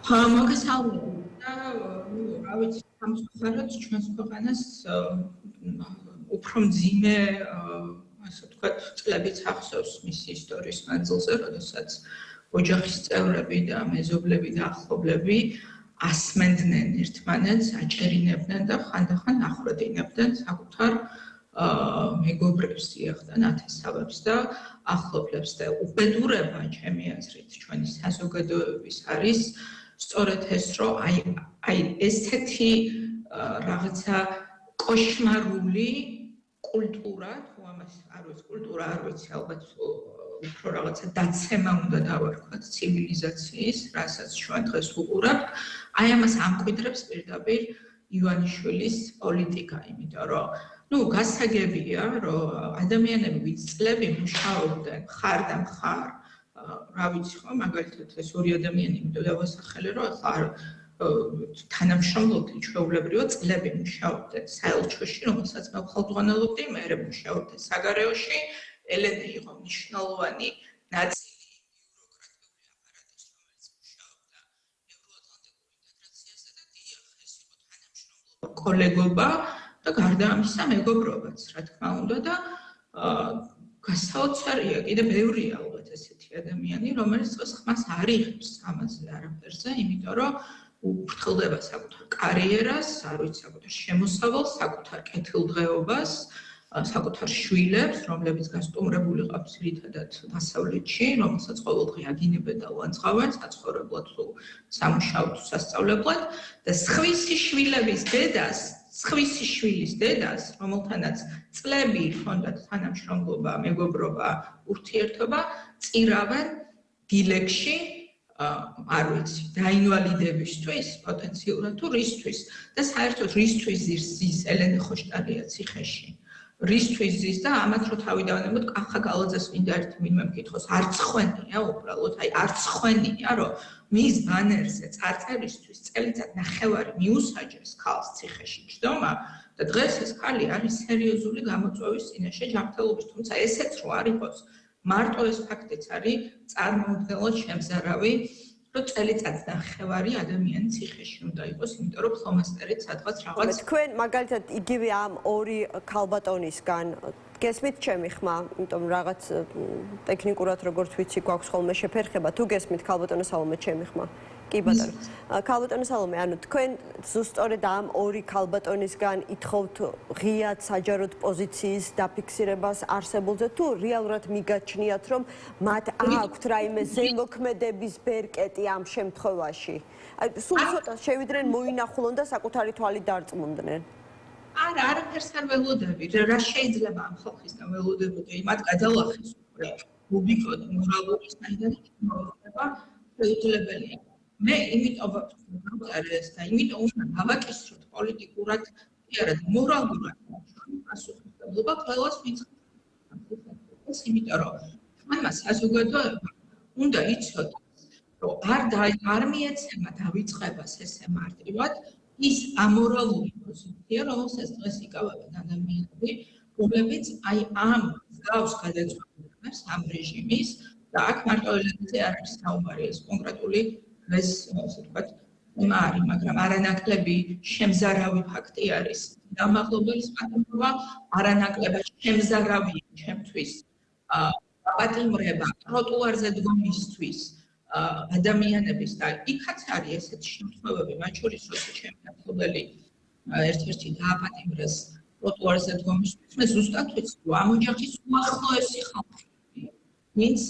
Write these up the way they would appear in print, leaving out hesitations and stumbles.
მოგესალმებით და რა ვიცი სამწუხაროდ ჩვენს ქვეყანას უფრო მძიმე ასე ვთქვათ წლებიც ახსოვს მისი ისტორიის მანძილზე, როდესაც ოჯახის წევრები და მეზობლები და ახლობლები ასმენდნენ ერთმანეთს, აჭერინებდნენ და ხანდახან ახვედინებდნენ საკუთარ მეგობრებს იახდან ათესავებს და ახლობლებს და უბედურება ჩემი აზრით ჩვენი საზოგადოების არის სწორედ ეს რომ აი ესეთი რაღაცა კოშმარული კულტურა თუ ამას არ ვიცი კულტურა არ ვიცი ალბათ უფრო რაღაცა დაცემა უნდა დავარქვათ ცივილიზაციის რასაც ჩვენ დღეს ვუყურებთ აი ამას ამკვიდრებს პირდაპირ ივანიშვილის პოლიტიკა იმიტომ რომ გასაგებია რომ ადამიანები ვინც წლები მუშაობდნენ ხარ და მხარ რა ვიცი ხო მაგალითად ეს ორი ადამიანი იმიტომ დავასახელე რომ ახლა თანამშრომლობდნენ ჩვეულებრივად წლები მუშაობდნენ საელჩოში რომელსაც მე ხალხმძღვანელობდი მე მუშაობდი საგარეოში ელენე იყო მნიშვნელოვანი ნაწილი ბიუროკრატიული აპარატის რომელიც მუშაობდა ევროატლანტიკურ ინტეგრაციასა და დიახ ეს იყო თანამშრომლობა კოლეგობა და გარდა ამისა მეგობრობაც რა თქმა უნდა და გასაოცარია კიდე ბევრია ალბათ ესეთი ადამიანი რომელიც დღეს ხმას არ იღებს ამაზე არაფერზე იმიტომ რომ უფრთხილდება საკუთარ კარიერას არ ვიცი საკუთარ შემოსავალს საკუთარ კეთილდღეობას საკუთარ შვილებს რომლებიც გასტუმრებული ყავს ძირითადად დასავლეთში რომელსაც ყოველდღე აგინებენ და უანწყავენ საცხოვრებლად თუ სამუშაოდ თუ სასწავლებლად და სხვისი შვილის დედას, რომელთანაც წლები ჰქონდათ თანამშრომლობა, მეგობრობა, ურთიერთობა, წირავენ დილეგში, არ ვიცი, დაინვალიდებისთვის, პოტენციურად თუ რისთვის და საერთოდ რისთვის ზის ელენე ხოშტალია ციხეში. რისთვის ზის და ამათ რო თავი დავანებოთ კახა გალაძეს მინდა ერთი ვინმე მკითხოს არც ხვენია უბრალოდ აი არც ხვენია რომ მის ბანერზე წარწერისთვის წელიწად ნახევარი მიუსაჯეს ქალს ციხეში ჯდომა და დღეს ეს ქალი არის სერიოზული გამოწვევის წინაშე ჯანმრთელობის თუმცა ესეც რო არ იყოს მარტო ეს ფაქტიც არის წარმოუდგენლად შემზარავი რომ წელიწად ნახევარი ადამიანი ციხეში უნდა იყოს იმიტომ რომ ფლომასტერით სადღაც რაღაც თქვენ მაგალითად იგივე ამ ორი ქალბატონისგან გესმით ჩემი ხმა იმიტომ რაღაც ტექნიკურად როგორც ვიცი გვაქვს ხოლმე შეფერხება თუ გესმით ქალბატონო სალომე ჩემი ხმა კი ბატონო ქალბატონო სალომე ანუ თქვენ ზუსტად ამ ორი ქალბატონისგან ითხოვთ ღიად საჯაროდ პოზიციის დაფიქსირებას არსებულზე თუ რეალურად მიგაჩნიათ რომ მათ აქვთ რაიმე ზემოქმედების ბერკეტი ამ შემთხვევაში აი სულ ცოტა შევიდნენ მოინახულონ და საკუთარი თვალით დარწმუნდნენ არა არაფერს არ ველოდები რა შეიძლება ამ ხალხისგან ველოდებოდი მათ გადალახეს უკვე უბიკოდ მორალური სტანდარტი მოხდება შეუძლებელია მე იმიტომ ვაკეთებ და იმიტომ უნდა გავაკისროთ პოლიტიკურად კი არა მორალურად პასუხისმგებლობა ყველას ვინც ეს იმიტომ რომ ჩვენმა საზოგადოება უნდა იცოდოს რომ არ მიეცემა დავიწყებას ესე მარტივად ის ამორალური პოზიცია, რომელსაც დღეს იკავებენ ადამიანები, რომლებიც აი ამ გავს გადაწყვეტილებას ამ რეჟიმის და აქ მარტო ელენეზე არ არის საუბარი ეს კონკრეტული ეს ასე ვთქვათ თემა არის, მაგრამ არანაკლები შემზარავი ფაქტი არის. დამაღლობელის პატიმრობა არანაკლებად შემზარავია ჩემთვის პატიმრება ტროტუარზე დგომისთვის ადამიანების და იქაც არის ესეთი შემთხვევები, მათ შორის როცა ჩემი ახლობელი ერთ-ერთი დააპატიმრეს ტროტუარზე დგომისთვის, მე ზუსტად ვიცი, რომ ამ ოჯახის უახლოესი ხალხი, ვინც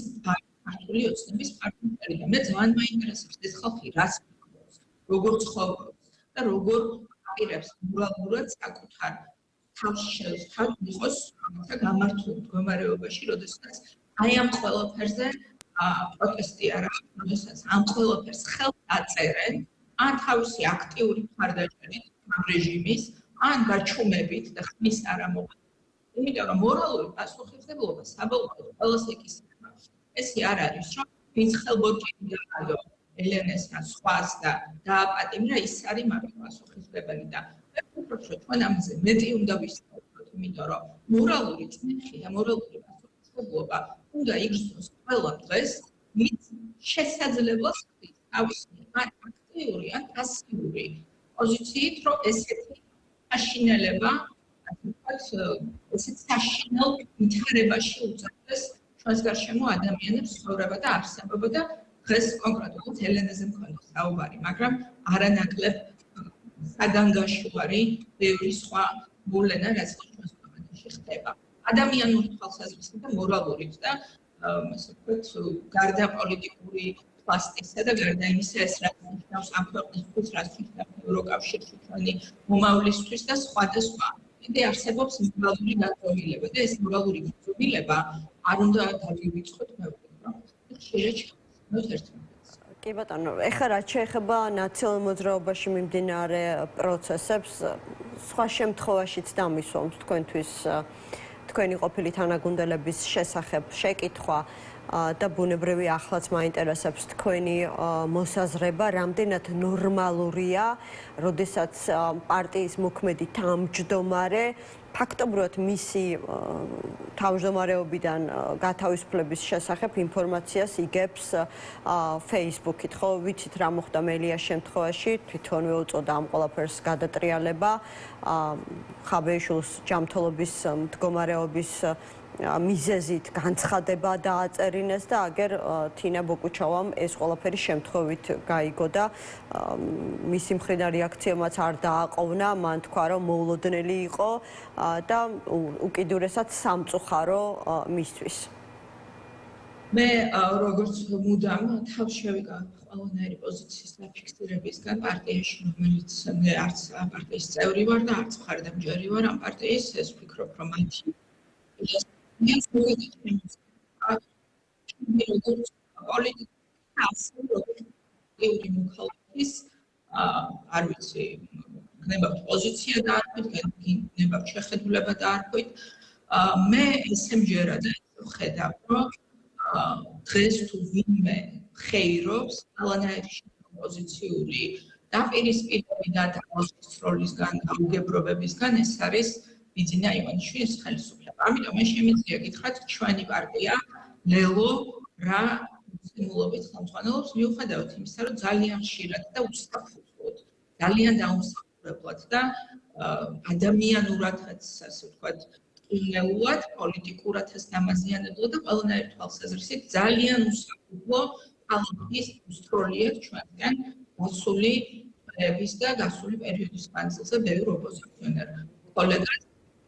ქართული ოცნების პარტნიორი და მე ძალიან მაინტერესებს ეს ხალხი რას მიყავს, როგორ ცხოვრობს და როგორ აპირებს მორალურად საკუთარ თავს იყოს რაღაცა გამართული მდგომარეობაში, როდესაც აი ამ ყველაფერზე პროტესტი არა, როდესაც ამ ყველაფერს ხელს აწერენ, ან თავისი აქტიური მხარდაჭერით რეჟიმის, ან გაჩუმებით და ხმის არ ამოყენებით. იმიტომ რომ მორალური პასუხისმგებლობა საბოლოოდ ყველას ეკისრება. ესე არ არის, რომ ვინც ხელბოჭენი დაადო ელენეს და სხვას და დააპატიმრა, ის არის მაგ პასუხისმგებელი და მე ვფიქრობ, რომ ჩვენ ამაზე მეტი უნდა ვისაუბროთ, იმიტომ რომ მორალური წნეხია, მორალური პასუხისმგებლობა უნდა იგრძნოს ყველა დღეს, ვინც შესაძლებლობას ხდის თავისი აქტებით აქტიური ან პასიური პოზიციით, რომ ესეთი საშინელება, ასე ვთქვათ, ესეთ საშინელ ვითარებაში უწევდეს ჩვენს გარშემო ადამიანებს ცხოვრება და არსებობა და დღეს კონკრეტულად ელენეზე მქონდა საუბარი, მაგრამ არანაკლებ საგანგაშოვარი ბევრი სხვა მოვლენა, რაც ჩვენს ქვეყანაში ხდება. ადამიანური თვალსაზრისით და მორალურით და ასე ვთქვათ, გარდა პოლიტიკური პლასტისა და გარდა იმისა, ეს რაც ნიშნავს ამ ქვეყნისთვის, რაც ნიშნავს ევროკავშირში ჩვენი მომავლისთვის და სხვა და სხვა. კიდე არსებობს მორალური განზომილება და ეს მორალური განზომილება არ უნდა დავივიწყოთ მეუღლე, რომ ხშირად შევასწავლოთ ერთმანეთს. კი ბატონო, ეხლა რაც შეეხება ნაციონალურ მოძრაობაში მიმდინარე პროცესებს, სხვა შემთხვევაშიც დამისვამთ თქვენთვის თქვენი ყოფილი თანაგუნდელების შესახებ შეკითხვა და ბუნებრივი ახლაც მაინტერესებს თქვენი მოსაზრება, რამდენად ნორმალურია, როდესაც პარტიის მოქმედი თავმჯდომარე ფაქტობრივად მისი თავმჯდომარეობიდან გათავისუფლების შესახებ ინფორმაციას იგებს Facebook-ით, ხო, ვიცით რა მოხდა მელიას შემთხვევაში, თვითონვე უწოდა ამ ყველაფერს გადატრიალება, ხაბეიშვილის ჯანმრთელობის მდგომარეობის მიზეზით განცხადება დააწერინეს და აგერ თინა ბოკუჩავამ ეს ყველაფერი შემთხვევით გაიგო და მისი მხრიდან რეაქციამაც არ დააყოვნა, მან თქვა რომ მოულოდნელი იყო და უკიდურესად სამწუხარო მისთვის. მე როგორც მუდამ თავს შევიკავ ყველანაირი პოზიციის დაფიქსირებისგან პარტიაში, რომელიც არც ამ პარტიის წევრი ვარ და არც მხარდამჭერი ვარ ამ პარტიის, ეს ვფიქრობ რომ მათი როგორც პოლიტიკური მუქალების არ ვიცი, გნებავთ პოზიცია და არ ვთქვით, გნებავთ შეხედულება და არ ვთქვით, მე ესე მჯერა და ვხედავ, რომ დღეს თუ ვინმე ხეირობს ყველანაირი პოზიციური დაპირისპირებები და თავის როლისგან, აუგებრობებისგან, ეს არის ბიძინა ივანიშვილის ხელისუფლება. ამიტომ მე შემიძლია გითხრათ, ჩვენი პარტია ლელო რა სიმბოლობით ხელმძღვანელობს, მიუხედავად იმისა, რომ ძალიან ხშირად და უსაფუძვლოდ, ძალიან დაუმსახურებლად და ადამიანურადაც, ასე ვთქვათ, ყინულად, პოლიტიკურადაც დამაზიანებლად და ყველანაირი თვალსაზრისით ძალიან უსაფუძვლო ხალხის უსროლიად ჩვენგან გასული წლების და გასული პერიოდის მანძილზე ბევრ ოპოზიციონერ კოლეგას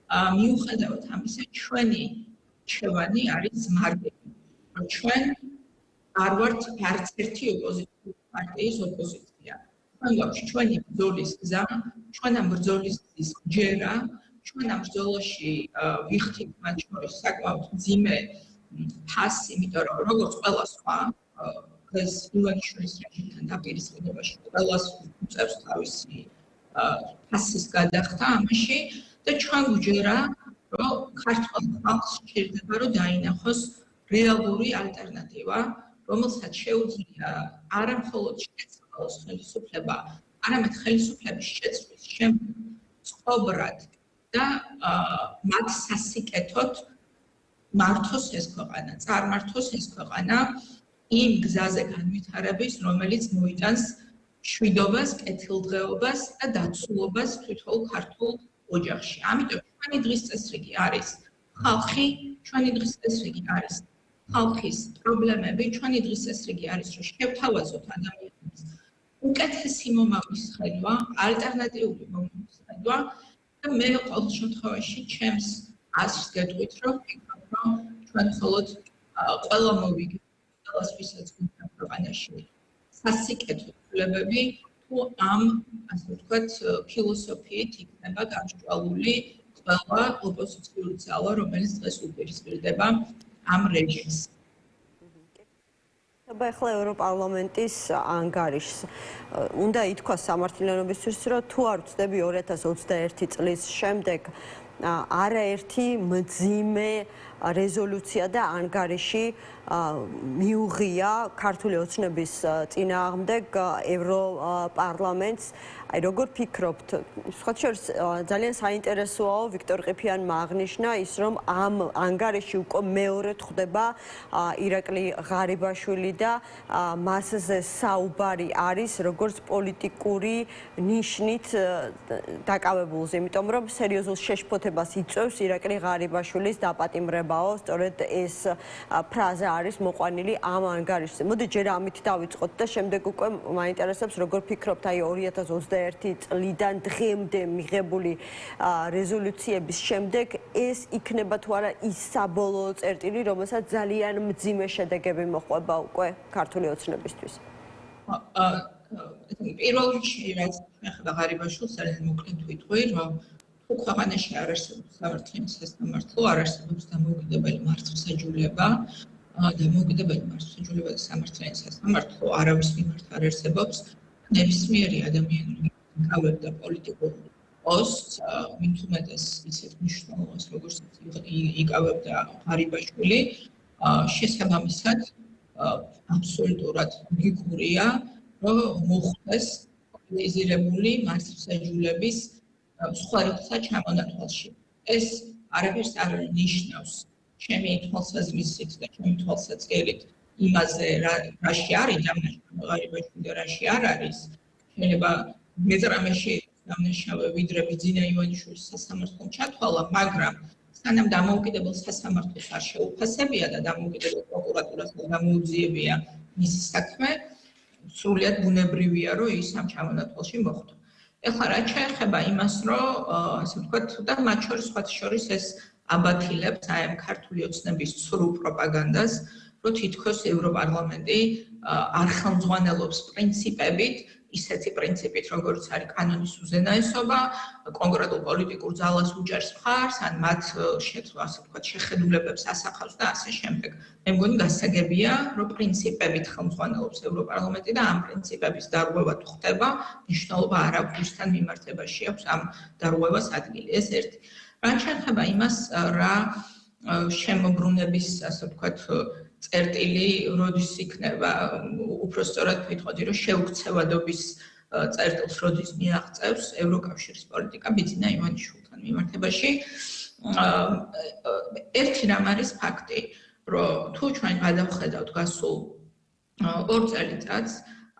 მიუხედავად ამისა, ჩვენი შევანი არის ზმარდები, რომ ჩვენ არ ვართ არც ერთი ოპოზიციური პარტიის ოპოზიცია. ჩვენ გვაქვს ჩვენი ბრძოლის გზა, ჩვენ ამ ბრძოლის გზის ჯერა, ჩვენ ამ ბრძოლაში ვიხდით მათ შორის საკმაოდ მძიმე ფასი, იმიტომ რომ როგორც ყველა სხვა დღეს ივანიშვილის რეჟიმთან დაპირისპირებაში ყველას უწევს თავისი ფასის გადახდა ამაში და ჩვენ გვჯერა, რომ ქართულ ხალხს სჭირდება, რომ დაინახოს რეალური ალტერნატივა, რომელსაც შეუძლია არა მხოლოდ შეცვალოს ხელისუფლება, არამედ ხელისუფლების შეცვლის შემდეგ ცხოვრად და მათ სასიკეთოდ მართოს ეს ქვეყანა, წარმართოს ეს ქვეყანა იმ გზაზე განვითარების, რომელიც მოიტანს მშვიდობას, კეთილდღეობას და დაცულობას თითოეულ ქართულ ოჯახში. ამიტომ ჩვენი დღის წესრიგი არის ხალხი, ჩვენი დღის წესრიგი არის ხალხის პრობლემები, ჩვენი დღის წესრიგი არის, რომ შევთავაზოთ ადამიანებს უკეთესი მომავლის ხედვა, ალტერნატიული მომავლის ხედვა და მე ყოველ შემთხვევაში ჩემს აზრს გეტყვით, რომ ვფიქრობ, რომ ჩვენ მხოლოდ ყველა მოვიგებთ ყველას, ვისაც გვინდა ქვეყანაში სასიკეთო ცვლილებები, თუ ამ, ასე ვთქვათ, ფილოსოფიით იქნება გამსჭვალული ყველა ოპოზიციური ძალა, რომელიც დღეს უპირისპირდება ამ რეჟიმს. ახლა ევროპარლამენტის ანგარიშს უნდა ითქვას სამართლიანობისთვის, რომ თუ არ ვცდები 2021 წლის შემდეგ არაერთი მძიმე რეზოლუცია და ანგარიში მიუღია ქართული ოცნების წინააღმდეგ ევროპარლამენტს. აი როგორ ფიქრობთ, სხვათა შორის ძალიან საინტერესოა ვიქტორ ყიფიანმა აღნიშნა ის, რომ ამ ანგარიში უკვე მეორედ ხვდება ირაკლი ღარიბაშვილი და მასზე საუბარი არის როგორც პოლიტიკური ნიშნით დაკავებულზე, იმიტომ რომ სერიოზულ შეშფოთებას იწვევს ირაკლი ღარიბაშვილის დაპატიმრებაო, სწორედ ეს ფრაზა არის მოყვანილი ამ ანგარიშზე. მოდი ჯერ ამით დავიწყოთ და შემდეგ უკვე მაინტერესებს როგორ ფიქრობთ აი 2021 წლიდან დღემდე მიღებული რეზოლუციების შემდეგ ეს იქნება თუ არა ის საბოლოო წერტილი, რომელსაც ძალიან მძიმე შედეგები მოჰყვება უკვე ქართული ოცნებისთვის. პირველ რიგში რაც ეხება ღარიბაშვილს ძალიან მოკლედ ვიტყვი, რომ თუ ქვეყანაში არ არსებობს სამართლიანი სასამართლო, არ არსებობს დამოუკიდებელი მართლმსაჯულება, დამოუკიდებელი მართლმსაჯულება და სამართლიანი სასამართლო არავის მიმართ არ არსებობს. ნებისმიერი ადამიანი გავებდა პოლიტიკურ პოსტს, მით უმეტეს ისეთ მნიშვნელობას, როგორც იკავებდა ღარიბაშვილი, შესაბამისად აბსოლუტურად ლოგიკურია, რომ მოხდეს პოლიტიზირებული მართლმსაჯულების სხვა რიგსა ჩამონათვალში. ეს არაფერს არ ნიშნავს ჩემი თვალსაზრისით და ჩემი თვალსაჩინით იმაზე, რაში არის ღარიბაშვილი და რაში არ არის. შეიძლება მეწამეში დამნაშავე ვიდრე ბიძინა ივანიშვილის სასამართლომ ჩათვალა, მაგრამ სანამ დამოუკიდებელ სასამართლოს არ შეუფასებია და დამოუკიდებელ პროკურატურას გამოუძიებია მისი საქმე, სრულიად ბუნებრივია, რომ ის ამ ჩამონათვალში მოხვდა. ეხლა რაც შეეხება იმას, რომ ასე ვთქვათ, და მათ შორის სხვათა შორის ეს აბათილებს აი ამ ქართული ოცნების ცრუ პროპაგანდას, რომ თითქოს ევროპარლამენტი არ ხელმძღვანელობს პრინციპებით, ისეთი პრინციპით, როგორც არის კანონის უზენაესობა, კონკრეტულ პოლიტიკურ ძალას უჭერს მხარს, ან მათ ასე ვთქვათ, შეხედულებებს ასახავს და ასე შემდეგ. მე მგონი გასაგებია, რომ პრინციპებით ხელმძღვანელობს ევროპარლამენტი და ამ პრინციპების დარღვევა თუ ხდება, მნიშვნელობა არ აქვს რუსთან მიმართებაში აქვს ამ დარღვევას ადგილი. ეს ერთი. რაც შეეხება იმას, რა შემოbrunების, ასე ვთქვათ, წერტილი როდის იქნება, უფრო სწორად ვიტყოდი, რომ შეუქცევადობის წერტილს როდის მიაღწევს ევროკავშირის პოლიტიკა ბიძინა ივანიშვილთან მიმართებაში. ერთი რამ არის ფაქტი, რომ თუ ჩვენ გადავხედავთ გასულ 2 წელიწადს,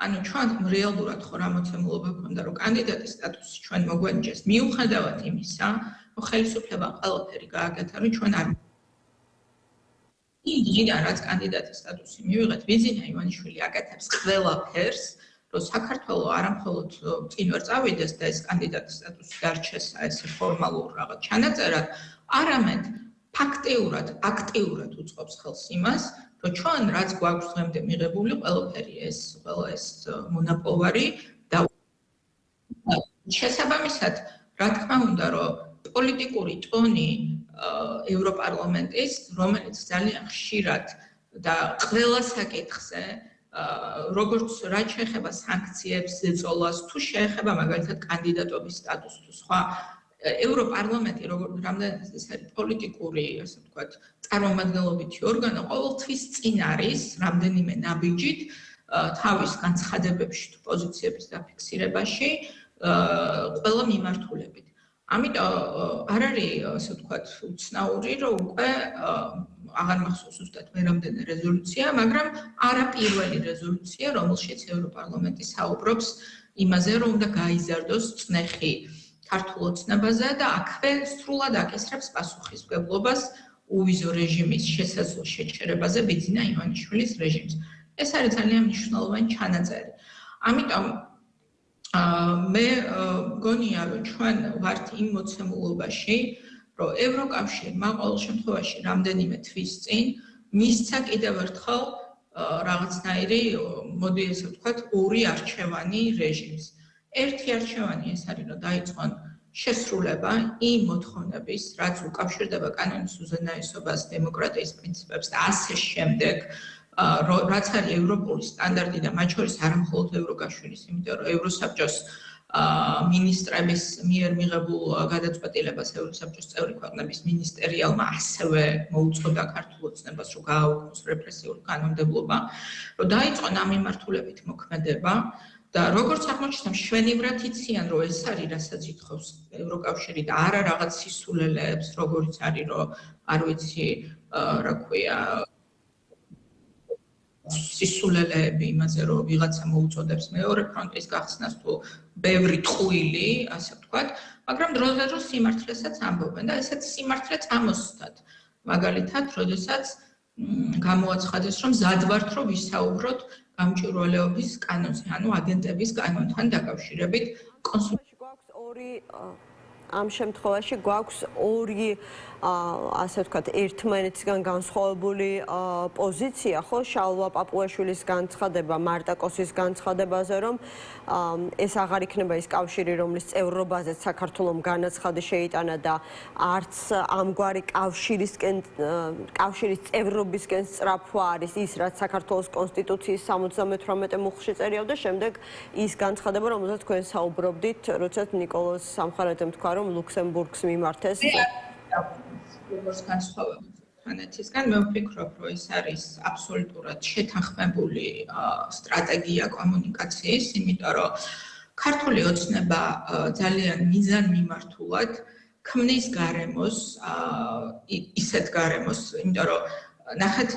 ანუ ჩვენ რეალურად ხო რა მოცემულობა გვქონდა, რომ კანდიდატის სტატუსი ჩვენ მოგვენიჭეს მიუხედავად იმისა, რომ ხელისუფლებამ ყველაფერი გააკეთა, რომ ჩვენ არ იდეა რაც კანდიდატის სტატუსი მივიღეთ, ბიძინა ივანიშვილი აკეთებს ყველაფერს, რომ საქართველოს არა მხოლოდ წინ ვერ წავიდეს და ეს კანდიდატის სტატუსი დარჩეს ესე ფორმალურ რაღაც ჩანაწერად, არამედ ფაქტიურად, აქტიურად უწყობს ხელს იმას, რომ ჩვენ რაც გვაქვს დღემდე მიღებული, ყველაფერი ყველა ეს მონაპოვარი და შესაბამისად, რა თქმა უნდა, რომ პოლიტიკური ტონი ევროპარლამენტის, რომელიც ძალიან ხშირად და ყველა საკითხზე, როგორც რაც შეეხება სანქციებს, ზეწოლას, თუ შეეხება მაგალითად კანდიდატობის სტატუსს თუ სხვა, ევროპარლამენტი რამდენადაც ეს არის პოლიტიკური, ასე ვთქვათ, წარმომადგენლობითი ორგანო, ყოველთვის წინ არის რამდენიმე ნაბიჯით თავის განცხადებებში თუ პოზიციების დაფიქსირებაში ყველა მიმართულებით. ამიტომ არ არის, ასე ვთქვათ, უცნაური, რომ უკვე აღარ მახსოვს ზუსტად მე რამდენი რეზოლუცია, მაგრამ არაპირველი რეზოლუცია, რომელშიც ევროპარლამენტი საუბრობს იმაზე, რომ უნდა გაიზარდოს წნეხი ქართულ ოცნებაზე და აქვე სრულად აკისრებს პასუხისმგებლობას უვიზო რეჟიმის შესაძლო შეჩერებაზე ბიძინა ივანიშვილის რეჟიმს. ეს არის ძალიან მნიშვნელოვანი ჩანაწერი. ამიტომ მე მგონია, რომ ჩვენ ვართ იმ მოცემულობაში, რომ ევროკავშირმა ყოველ შემთხვევაში რამდენიმე თვის წინ მისცა კიდევ ერთხელ რაღაცნაირი, მოდი ესე ვთქვათ, ორი არჩევანი რეჟიმს. ერთი არჩევანი ეს არის, რომ დაიწყონ შესრულება იმ მოთხოვნების, რაც უკავშირდება კანონის უზენაესობას, დემოკრატიის პრინციპებს და ასე შემდეგ, რაც არის ევროპული სტანდარტი და მათ შორის არა მხოლოდ ევროკავშირის, იმიტომ რომ ევროსაბჭოს მინისტრების მიერ მიღებულ გადაწყვეტილებას ევროსაბჭოს წევრი ქვეყნების მინისტერიალმა ასევე მოუწოდა ქართულ ოცნებას, რომ გააუქმოს რეპრესიული კანონმდებლობა, რომ დაიწყონ ამ მიმართულებით მოქმედება და როგორც აღმოჩნდა, მშვენივრად იციან, რომ ეს არის, რასაც ითხოვს ევროკავშირი და არა რაღაც სისულელეებს, როგორიც არის, რომ არ ვიცი, რა ქვია, სისულელეები იმაზე, რომ ვიღაცა მოუწოდებს მეორე ფრონტის გახსნას თუ ბევრი ტყუილი, ასე ვთქვათ, მაგრამ დროზე დრო სიმართლესაც ამბობენ და ესეც სიმართლე წამოსცათ. მაგალითად, როდესაც გამოაცხადეს, რომ მზად ვართ, რომ ვისაუბროთ გამჭვირვალეობის კანონზე, ანუ აგენტების კანონთან დაკავშირებით ამ შემთხვევაში გვაქვს ორი ასე ვთქვათ, ერთმანეთისგან განსხვავებული პოზიცია, ხო, შალვა პაპუაშვილის განცხადება, მარტა კოსის განცხადებაზე, რომ ეს აღარ იქნება ის კავშირი, რომლის წევრობაზეც საქართველომ განაცხადი შეიტანა და არც ამგვარი კავშირის წევრობისკენ სწრაფვა არის ის, რაც საქართველოს კონსტიტუციის 78 მუხლში წერია და შემდეგ ის განცხადება, რომელზეც თქვენ საუბრობდით, როდესაც ნიკოლოზ სამხარაძემ თქვა, რომ ლუქსემბურგს მიმართეს როგორც განსხვავებული თანეთისგან, მე ვფიქრობ, რომ ეს არის აბსოლუტურად შეთანხმებული სტრატეგია კომუნიკაციის, იმიტომ რომ ქართული ოცნება ძალიან მიზანმიმართულად ქმნის გარემოს, ისეთ გარემოს, იმიტომ რომ ნახეთ,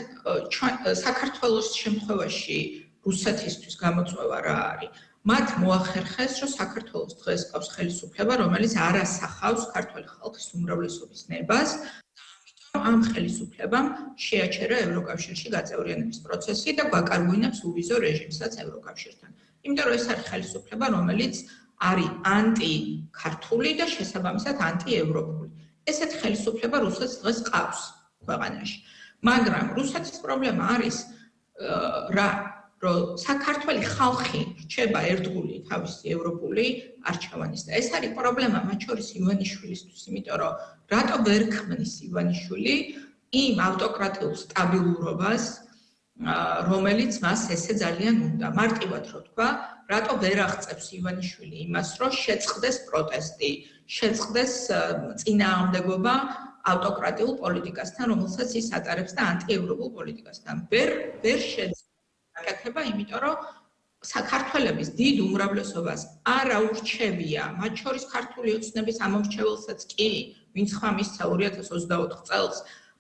საქართველოს შემთხვევაში რუსეთისთვის გამოწვევა რა არის. მათ მოახერხეს, რომ საქართველოს დღეს ყავს ხელისუფლება, რომელიც არ ასახავს ქართული ხალხის უმრავლესობის ნებას და ამიტომ ამ ხელისუფლებამ შეაჩერა ევროკავშირში გაწევრიანების პროცესი და გვაკარგვინებს უვიზო რეჟიმსაც ევროკავშირთან. იმიტომ რომ ეს არის ხელისუფლება, რომელიც არის ანტი-ქართული და შესაბამისად ანტი-ევროპული. ესეთი ხელისუფლება რუსეთს დღეს ყავს ქვეყანაში. მაგრამ რუსეთის პრობლემა არის რა რომ საქართველოს ხალხი რჩება ერთგული თავისი ევროპული არჩევანის და ეს არის პრობლემა მათ შორის ივანიშვილისთვის, იმიტომ რომ რატო ვერ ქმნის ივანიშვილი იმ ავტოკრატიულ სტაბილურობას, რომელიც მას ესე ძალიან უნდა. მარტივად რო თქვა, რატო ვერ აღწევს ივანიშვილი იმას, რომ შეწყდეს პროტესტი, შეწყდეს წინააღმდეგობა ავტოკრატიულ პოლიტიკასთან, რომელსაც ის ატარებს და ანტიევროპულ პოლიტიკასთან. ვერ შეძლებს აკეთება, იმიტომ რომ საქართველოს დიდ უმრავლესობას არ აურჩევია, მათ შორის ქართული ოცნების ამომრჩეველსაც კი, ვინც ხმა მისცა 2024 წელს,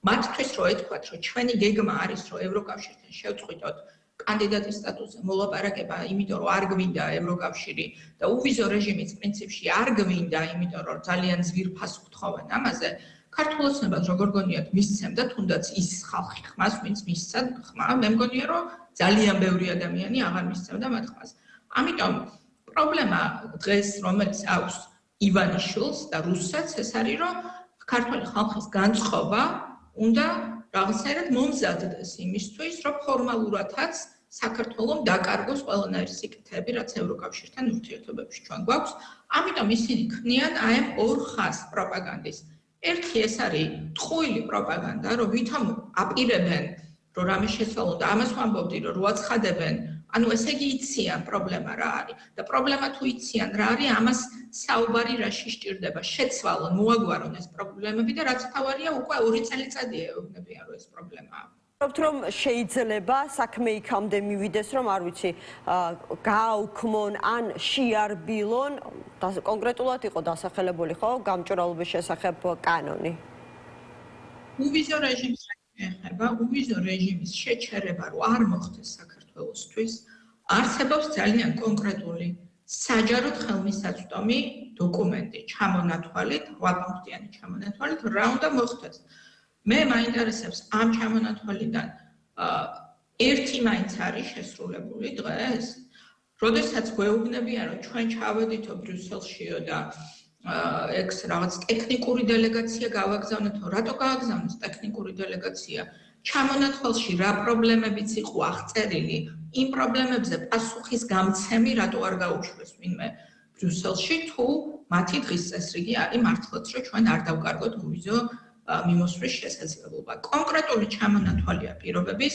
მათთვის რო ეთქვათ, რომ ჩვენი გეგმა არის, რომ ევროკავშირთან შევწყვიტოთ კანდიდატის სტატუსზე მოლაპარაკება, იმიტომ რომ არ გვინდა ევროკავშირი და უვიზო რეჟიმიც პრინციპში არ გვინდა, იმიტომ რომ ძალიან ძვირფას გთხოვენ ამაზე. ქართულ ოცნებას როგორ გონიათ მისცემდა, თუნდაც ის ხალხი ხმას, ვინც მისცა ხმა, მე მგონია, რომ ძალიან ბევრი ადამიანი აღარ მისცემდა მათ ხმას. ამიტომ პრობლემა დღეს, რომელიც აქვს ივანიშვილს და რუსეთს, ეს არის, რომ ქართული ხალხის განწყობა უნდა რაღაცნაირად მომზადდეს იმისთვის, რომ ფორმალურადაც საქართველოს დაკარგოს ყველანაირი სიკეთეები, რაც ევროკავშირთან ურთიერთობებში ჩვენ გვაქვს. ამიტომ ისინი ქმნიან აი ამ ორ ხაზს პროპაგანდის. ერთი ეს არის ტყუილი პროპაგანდა, რომ ვითომ აპირებენ, რომ რამე შეცვალონ და ამას ვამბობდი, რომ როაცხადებენ, ანუ ესე იგი იციან პრობლემა რა არის და პრობლემა თუ იციან რა არის, ამას საუბარი რაში სჭირდება, შეცვალონ, მოაგვარონ ეს პრობლემები და რაც თავარია, უკვე 2 წელიწადია ეუბნებიან, რომ ეს პრობლემაა. ვფიქრობთ, რომ შეიძლება საქმე იქამდე მივიდეს, რომ არ ვიცი, გააუქმონ ან შეარბილონ, კონკრეტულად იყო დასახელებული, ხო, გამჭვირვალობის შესახებ კანონი. უვიზო რეჟიმს ეხება, უვიზო რეჟიმის შეჩერება, რომ არ მოხდეს საქართველოსთვის, არსებობს ძალიან კონკრეტული საჯაროდ ხელმისაწვდომი დოკუმენტი, ჩამონათვალით, 8 პუნქტიანი ჩამონათვალით, რა უნდა მოხდეს. მე მაინტერესებს ამ ჩამონათვალიდან ერთი მაინც არის შესრულებული დღეს, როდესაც გვეუბნებიან, რომ ჩვენ ჩავედითო ბრიუსელშიო და ექს რაღაც ტექნიკური დელეგაცია გავაგზავნეთო, რატო გააგზავნეს ტექნიკური დელეგაცია? ჩამონათვალში რა პრობლემებიც იყო აღწერილი, იმ პრობლემებზე პასუხის გამცემი რატო არ გაუშვეს ვინმე ბრიუსელში, თუ მათი დღის წესრიგი არის მართლაც, რომ ჩვენ არ დავკარგოთ უვიზო მიმოსვლის შესაძლებლობა. კონკრეტული ჩამონათვალია პირობების,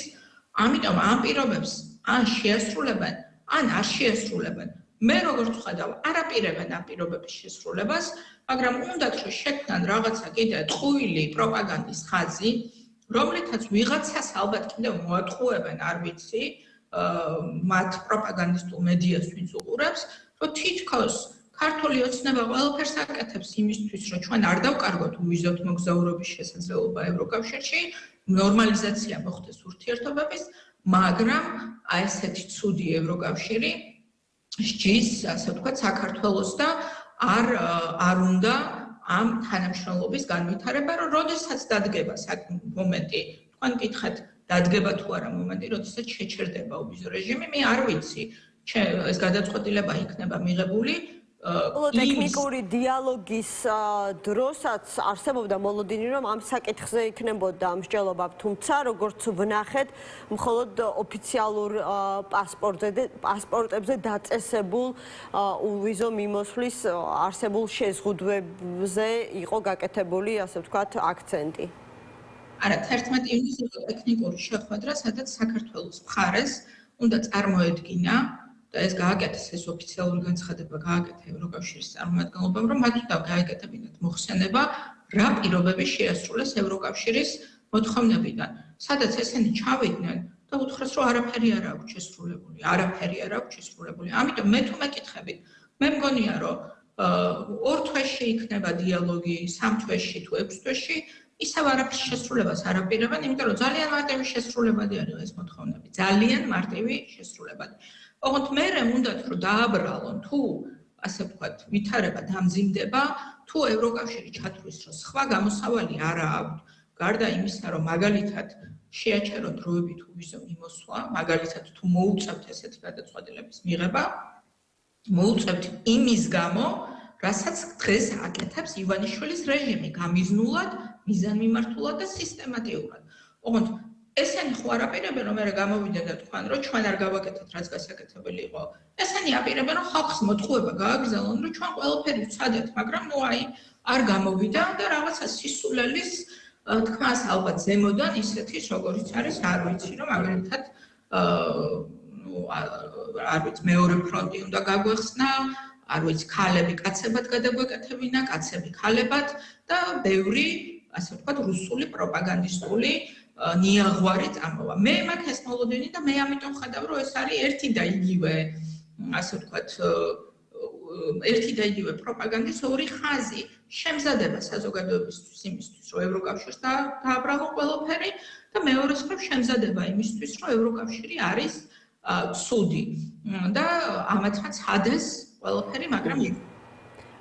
ამიტომ ამ პირობებს ან შეასრულებენ, ან არ შეასრულებენ. მე როგორც ვხედავ, არაპირებენ ამ პირობების შესრულებას, მაგრამ უნდათ რომ შექმნან რაღაცა კიდე ტყუილი პროპაგანდის ხაზი, რომლითაც ვიღაცას ალბათ კიდევ მოატყუებენ, არ ვიცი, მათ პროპაგანდისტულ მედიას ვინც უყურებს, რომ თითქოს ქართული ოცნება ყველაფერს აკეთებს იმისთვის, რომ ჩვენ არ დავკარგოთ უვიზოთ მოგზაურობის შესაძლებლობა ევროკავშირში, ნორმალიზაცია მოხდეს ურთიერთობების, მაგრამ აი ესეთი ცუდი ევროკავშირი სჯის, ასე ვთქვათ, საქართველოს და არ უნდა ამ თანამშრომლობის განვითარება, რომ როდესაც დადგება მომენტი, თქვენ გითხეთ, დადგება თუ არა მომენტი, როდესაც შეჩერდება უვიზო რეჟიმი, მე არ ვიცი, ეს გადაწყვეტილება იქნება მიღებული ტექნიკური დიალოგის დროსაც არსებობდა მოლოდინი, რომ ამ საკითხზე იქნებოდა მსჯელობა, თუმცა როგორც ვნახეთ, მხოლოდ ოფიციალურ პასპორტებზე დაწესებულ უვიზო მიმოსვლის არსებულ შეზღუდვებზე იყო გაკეთებული, ასე ვთქვათ, აქცენტი. არა, 11 ივნისს იყო ტექნიკური შეხვედრა, სადაც საქართველოს მხარეს უნდა წარმოედგინა და ეს გააკეთეს, ეს ოფიციალური განცხადება გააკეთა ევროკავშირის წარმომადგენლობამ, რომ მათ უნდა გაეკეთებინათ მოხსენება, რა პირობები შეასრულეს ევროკავშირის მოთხოვნებიდან. სადაც ესენი ჩავიდნენ და უთხრეს, რომ არაფერი არ აქვს შესრულებული, არაფერი არ აქვს შესრულებული. ამიტომ მე თუ მეკითხებით, მე მგონია, რომ 2 თვეში იქნება დიალოგი, 3 თვეში თუ 6 თვეში, ისევ არაფრის შესრულებას არ აპირებენ, იმიტომ რომ ძალიან მარტივი შესრულებადი არის ეს მოთხოვნები, ძალიან მარტივი შესრულებადი. ოღონდ მერე უნდათ რომ დააბრალონ თუ ასე ვთქვათ, ვითარება დამძიმდება, თუ ევროკავშირი ჩათვლის, რომ სხვა გამოსავალი არა აქვთ, გარდა იმისა, რომ მაგალითად შეაჩერონ დროებით უვიზო მიმოსვლა, მაგალითად თუ მოუწევთ ესეთი გადაწყვეტილების მიღება, მოუწევთ იმის გამო, რასაც დღეს აკეთებს ივანიშვილის რეჟიმი გამიზნულად, მიზანმიმართულად და სისტემატიურად. ოღონდ ესენი ხო არ აპირებენ, რომ მე გამოვიდნენ და თქვან, რომ ჩვენ არ გავაკეთეთ, რაც გასაკეთებელი იყო. ესენი აპირებენ, რომ ხალხს მოტყუება გააგზავნონ, რომ ჩვენ ყველაფერი ვცადეთ, მაგრამ ნუ აი არ გამოვიდა და რაღაცა სისულელის თქმას ალბათ ზემოდან ისეთის, როგორიც არის, არ ვიცი, რომ მაგალითად არ ვიცი, მეორე ფრონტი უნდა გაგვეხსნა, არ ვიცი, ქალები კაცებად გადაგვეკეთებინა, კაცები ქალებად და ბევრი, ასე ვთქვათ, რუსული პროპაგანდისტული ნიაღვარი წამოვა. მე მაქვს ეს მოლოდინი და მე ამიტომ ხედავ, რომ ეს არის ერთი და იგივე, ასე ვთქვათ, ერთი და იგივე პროპაგანდის ორი ხაზი. შემზადება საზოგადოებისთვის იმისთვის, რომ ევროკავშირს დააბრალონ ყველაფერი და მეორე მხრივ შემზადება იმისთვის, რომ ევროკავშირი არის ცუდი და ამათაც ჰადეს ყველაფერი, მაგრამ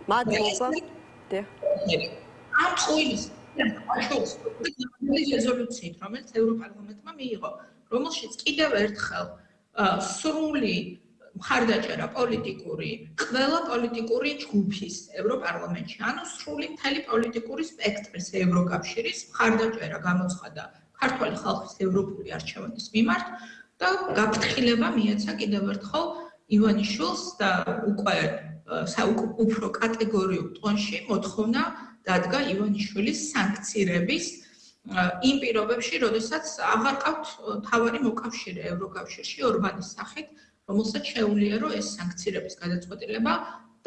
მადლობა. ამ წუილის რეზოლუციით, რომელიც ევროპარლამენტმა მიიღო, რომელშიც კიდევ ერთხელ სრული მხარდაჭერა პოლიტიკური, ყველა პოლიტიკური ჯგუფის ევროპარლამენტში, ანუ სრული მთელი პოლიტიკური სპექტრის ევროკავშირის მხარდაჭერა გამოცხადა ქართული ხალხის ევროპული არჩევანის მიმართ და გაფრთხილება მიეცა კიდევ ერთხელ ივანიშვილს და უკვე უფრო კატეგორიულ ტონში მოთხოვნა დადგა ივანიშვილის სანქცირების იმ პირობებში, როდესაც აღარ ყავთ თავარი მოკავშირე ევროკავშირში ორბანის სახით, რომელსაც შეუძლია, რომ ეს სანქცირების გადაწყვეტილება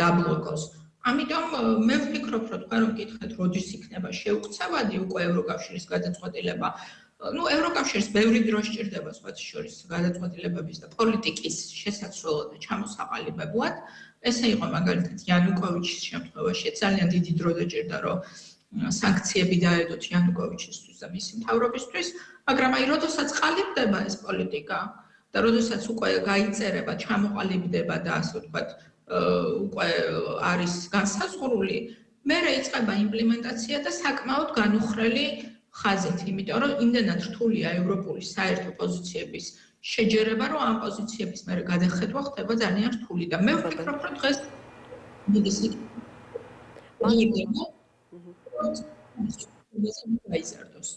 დაბლოკოს. ამიტომ მე ვფიქრობ, რომ თქვენ რომ გითხეთ, როდის იქნება შეუქცევადი უკვე ევროკავშირის გადაწყვეტილება, ну, ევროკავშირს ბევრი დრო სჭირდება სხვათა შორის გადაწყვეტილებების და პოლიტიკის შესაცვლელად და ჩამოსაყალიბებლად. ესე იყო მაგალითად იანუკოვიჩის შემთხვევაში, ძალიან დიდი დრო დაჭირდა, რომ სანქციები დაედოთ იანუკოვიჩისთვის და მისი მთავრობისთვის, მაგრამ აი, როდესაც ყალიბდება ეს პოლიტიკა და როდესაც უკვე გაიწერება, ჩამოყალიბდება და ასე ვთქვათ, უკვე არის განსაზღვრული, მერე იწყება იმპლემენტაცია და საკმაოდ განუხრელი ხაზით, იმიტომ რომ იმდენად რთულია ევროპული საერთო პოზიციების შეჯერება, რომ ამ პოზიციების მერე გადახედვა ხდება ძალიან რთული და მე ვფიქრობ, რომ დღეს მიიღება, რომ გაიზარდოს.